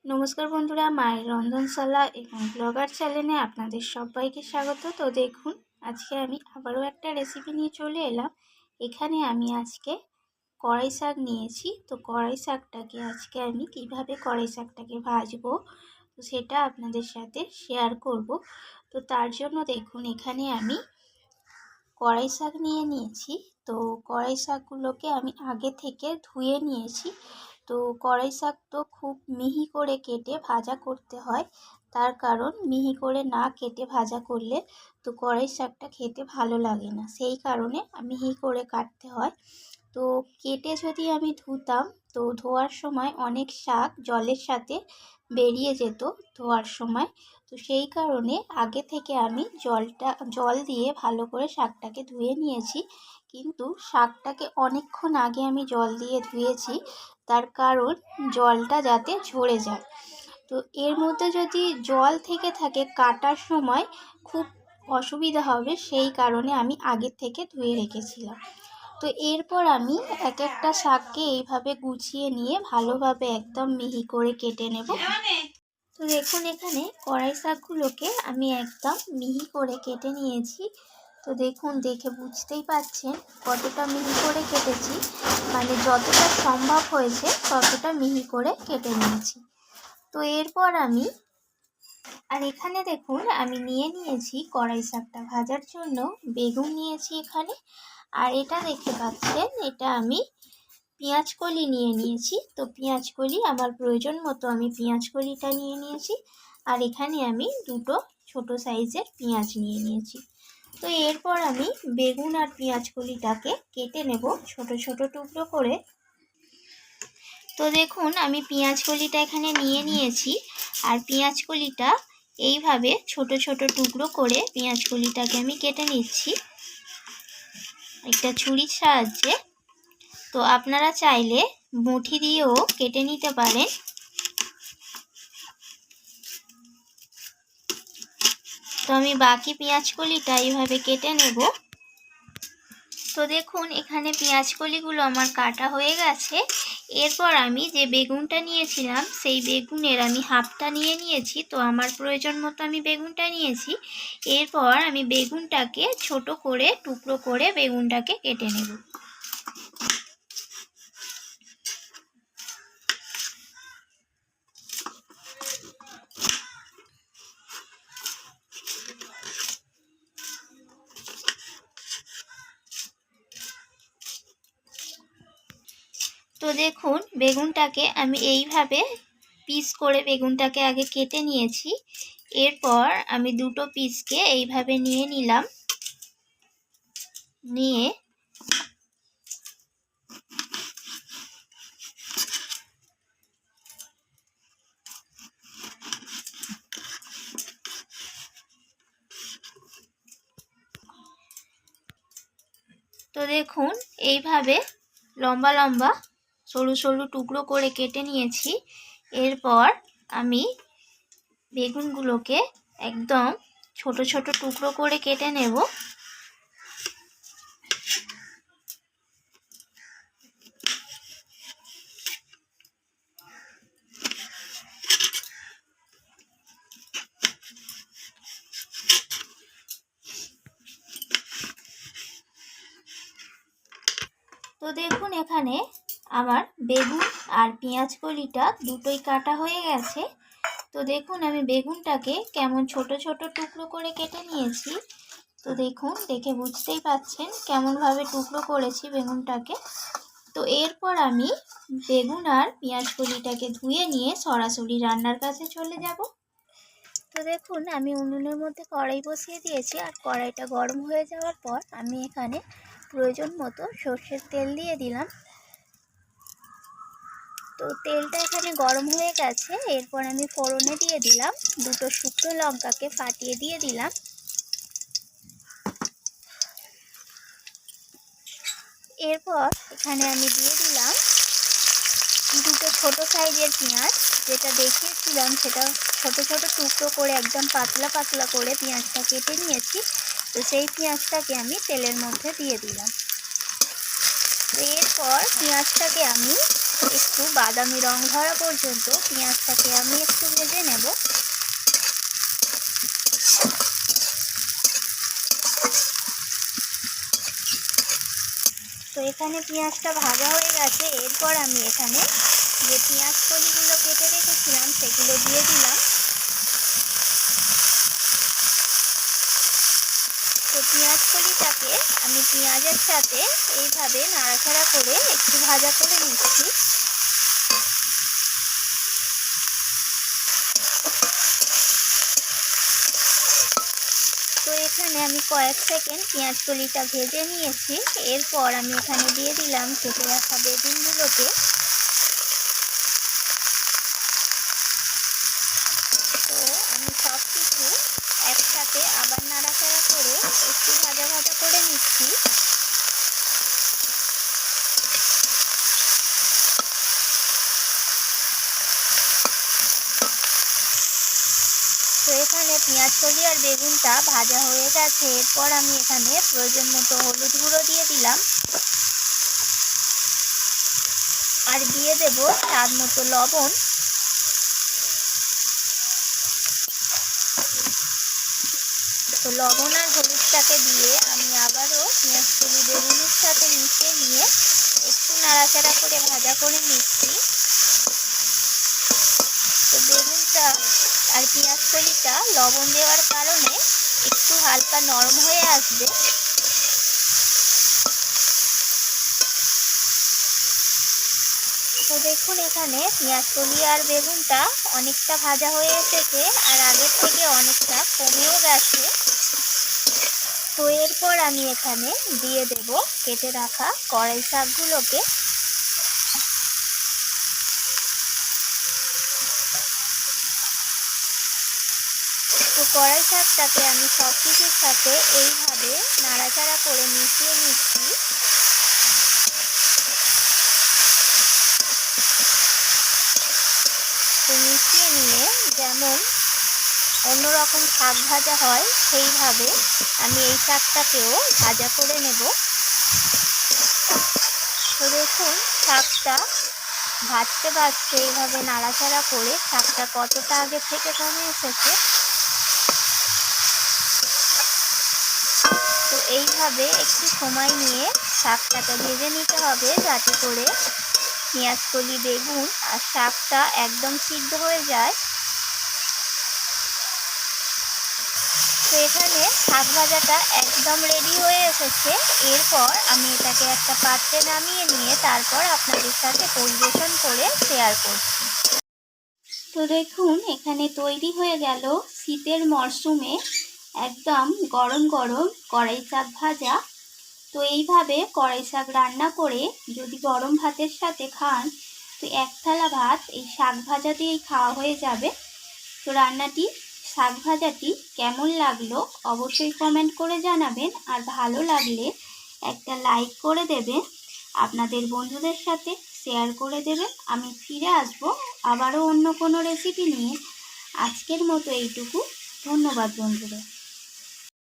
নমস্কার বন্ধুরা, মায়ের রন্ধনশালা এবং ব্লগার চ্যানেলে আপনাদের সবাইকে স্বাগত। তো দেখুন, আজকে আমি আবারও একটা রেসিপি নিয়ে চলে এলাম। এখানে আমি আজকে কড়াই শাক নিয়েছি। তো কড়াই শাকটাকে আজকে আমি কিভাবে কড়াই শাকটাকে ভাজবো তো সেটা আপনাদের সাথে শেয়ার করব। তো তার জন্য দেখুন, এখানে আমি কড়াই শাক নিয়ে নিয়েছি। তো কড়াই শাকগুলোকে আমি আগে থেকে ধুয়ে নিয়েছি। তো কড়াই শাক তো খুব মিহি করে কেটে ভাজা করতে হয়, তার কারণ মিহি করে না কেটে ভাজা করলে তো কড়াই শাকটা খেতে ভালো লাগে না, সেই কারণে মিহি করে কাটতে হয়। তো কেটে যদি আমি ধুতাম তো ধোয়ার সময় অনেক শাক জলের সাথে বেরিয়ে যেত ধোয়ার সময়। তো সেই কারণে আগে থেকে আমি জল দিয়ে ভালো করে শাকটাকে ধুয়ে নিয়েছি। কিন্তু শাকটাকে অনেকক্ষণ আগে আমি জল দিয়ে ধুয়েছি, তার কারণ জলটা যাতে ঝরে যায়। তো এর মধ্যে যদি জল থেকে থাকে কাটার সময় খুব অসুবিধা হবে, সেই কারণে আমি আগে থেকে ধুয়ে রেখেছিলাম। তো এরপর আমি এক একটা শাককে এইভাবে গুছিয়ে নিয়ে ভালোভাবে একদম মিহি করে কেটে নেব। তো দেখুন, এখানে কড়াই শাকগুলোকে আমি একদম মিহি করে কেটে নিয়েছি। তো দেখুন, দেখে বুঝতেই পাচ্ছেন কতটা মিহি করে কেটেছি, মানে যতটা সম্ভব হয়েছে ততটা মিহি করে কেটে নিয়েছি। তো এরপর এখানে দেখুন, আমি নিয়ে নিয়েছি কড়াই শাকটা ভাজার জন্য বেগুন নিয়েছি এখানে। আর এটা দেখতে পাচ্ছেন, এটা আমি পেঁয়াজ কলি নিয়ে নিয়েছি। তো পেঁয়াজ কলি আমার প্রয়োজন মতো আমি পেঁয়াজ কলিটা নিয়ে নিয়েছি। আর এখানে আমি দুটো ছোট সাইজের পেঁয়াজ নিয়ে নিয়েছি। তো এরপর আমি বেগুন আর পেঁয়াজ কলিটাকে কেটে নেব ছোট ছোট টুকরো করে। তো দেখুন, আমি পেঁয়াজ কলিটা এখানে নিয়ে নিয়েছি। আর পেঁয়াজ কলিটা এইভাবে ছোট ছোট টুকরো করে পেঁয়াজ কলিটাকে আমি কেটে নিচ্ছি একটা ছুরির সাহায্যে। তো আপনারা চাইলে বঁটি দিয়েও কেটে নিতে পারেন। তো আমি বাকি পেঁয়াজ কলিটা এইভাবে কেটে নেব। তো দেখুন, এখানে পেঁয়াজ কলিগুলো আমার কাটা হয়ে গেছে। এরপর আমি যে বেগুনটা নিয়েছিলাম সেই বেগুনের আমি হাফটা নিয়ে নিয়েছি। তো আমার প্রয়োজন মতো আমি বেগুনটা নিয়েছি। এরপর আমি বেগুনটাকে ছোট করে টুকরো করে বেগুনটাকে কেটে নেব। তো দেখুন, বেগুনটাকে আমি এইভাবে পিস করে বেগুনটাকে আগে কেটে নিয়েছি। এরপর আমি দুটো পিসকে এইভাবে নিয়ে নিলাম। নিয়ে তো দেখুন, এইভাবে লম্বা লম্বা সরু সরু টুকরো করে কেটে নিয়েছি। এরপর আমি বেগুনগুলোকে একদম ছোট ছোট টুকরো করে কেটে নেব। তো দেখুন, এখানে আমার বেগুন আর পেঁয়াজ কলিটা দুটোই কাটা হয়ে গেছে। তো দেখুন, আমি বেগুনটাকে কেমন ছোট ছোট টুকরো করে কেটে নিয়েছি। তো দেখুন, দেখে বুঝতেই পাচ্ছেন কেমনভাবে টুকরো করেছি বেগুনটাকে। তো এরপর আমি বেগুন আর পেঁয়াজ কলিটাকে ধুয়ে নিয়ে সরাসরি রান্নার কাছে চলে যাব। তো দেখুন, আমি উনুনের মধ্যে কড়াই বসিয়ে দিয়েছি। আর কড়াইটা গরম হয়ে যাওয়ার পর আমি এখানে প্রয়োজন মতো সর্ষের তেল দিয়ে দিলাম। তো তেলটা এখানে গরম হয়ে গেছে। এরপর আমি ফোড়নে দিয়ে দিলাম দুটো শুকনো লঙ্কাকে ফাটিয়ে দিয়ে দিলাম। এরপর এখানে আমি দিয়ে দিলাম দুটো ছোট সাইজের পেঁয়াজ, যেটা দেখিয়েছিলাম সেটা ছোট ছোট টুকরো করে একদম পাতলা পাতলা করে পেঁয়াজটা কেটে নিয়েছি। তো সেই পেঁয়াজটাকে আমি তেলের মধ্যে দিয়ে দিলাম। এরপর পেঁয়াজটাকে আমি একটু বাদামি রং ধরা পর্যন্ত পেঁয়াজটাকে আমি একটু ভেজে নেব। তো এখানে পেঁয়াজটা ভাজা হয়ে গেছে। এরপর আমি এখানে যে পেঁয়াজ কলিগুলো কেটে রেখেছিলাম সেগুলো দিয়ে দিলাম। তো পেঁয়াজ কলিটাকে আমি পেঁয়াজের সাথে এইভাবে নাড়াচাড়া করে একটু ভাজা করে নিচ্ছি। তো এখানে আমি কয়েক সেকেন্ড পেঁয়াজ কলিটা ভেজে নিয়েছি। এরপর আমি এখানে দিয়ে দিলাম কেটে রাখা বেগুনগুলোকে। তো আমি সব কিছু একসাথে আবার নাড়াচাড়া করে একটু ভাজা ভাজা করে নিচ্ছি। তো এখানে পেঁয়াজ কলি আর বেগুনটা ভাজা হয়ে গেছে। এরপর আমি এখানে প্রয়োজন মতো হলুদ গুঁড়ো দিয়ে দিলাম আর দিয়ে দেব স্বাদ মতো লবণ। তো লবণ আর হলুদটাকে দিয়ে আমি আবারও পেঁয়াজ কলি বেগুনের সাথে মিশিয়ে নিয়ে একটু নাড়াচাড়া করে ভাজা করে নিচ্ছি। তো বেগুনটা আর পেঁয়াজ কলিটা লবণ দেওয়ার কারণে একটু হালকা নরম হয়ে আসবে। তো দেখুন এখানে পেঁয়াজ কলি আর বেগুনটা অনেকটা ভাজা হয়ে এসেছে আর আগের থেকে অনেকটা কমেও গেছে। তো এরপর আমি এখানে দিয়ে দেব কেটে রাখা কড়াই শাকগুলোকে। তো কড়াই শাকটাকে আমি সব কিছুর সাথে এইভাবে নাড়াচাড়া করে মিশিয়ে নিচ্ছি। তো মিশিয়ে নিয়ে যেমন অন্যরকম শাক ভাজা হয় সেইভাবে আমি এই শাকটাকেও ভাজা করে নেব। তো দেখুন শাকটা ভাজতে ভাজতে এইভাবে নাড়াচাড়া করে শাকটা কতটা আগে থেকে কমে এসেছে। তো এইভাবে একটু সময় নিয়ে শাকটাকে ভেজে নিতে হবে যাতে করে পেঁয়াজ কলি বেগুন আর শাকটা একদম সিদ্ধ হয়ে যায়। তো এখানে শাক ভাজাটা একদম রেডি হয়ে এসেছে। এরপর আমি এটাকে একটা পাত্রে নামিয়ে নিয়ে তারপর আপনাদের সাথে পরিবেশন করে শেয়ার করছি। তো দেখুন এখানে তৈরি হয়ে গেল শীতের মরশুমে একদম গরম গরম কড়াই শাক ভাজা। তো এইভাবে কড়াই শাক রান্না করে যদি গরম ভাতের সাথে খান তো এক থালা ভাত এই শাক ভাজা দিয়েই খাওয়া হয়ে যাবে। তো রান্নাটি শাক ভাজাটি কেমন লাগলো অবশ্যই কমেন্ট করে জানাবেন আর ভালো লাগলে একটা লাইক করে দেবেন, আপনাদের বন্ধুদের সাথে শেয়ার করে দেবেন। আমি ফিরে আসব আবারও অন্য কোনো রেসিপি নিয়ে। আজকের মতো এইটুকু। ধন্যবাদ বন্ধুরা।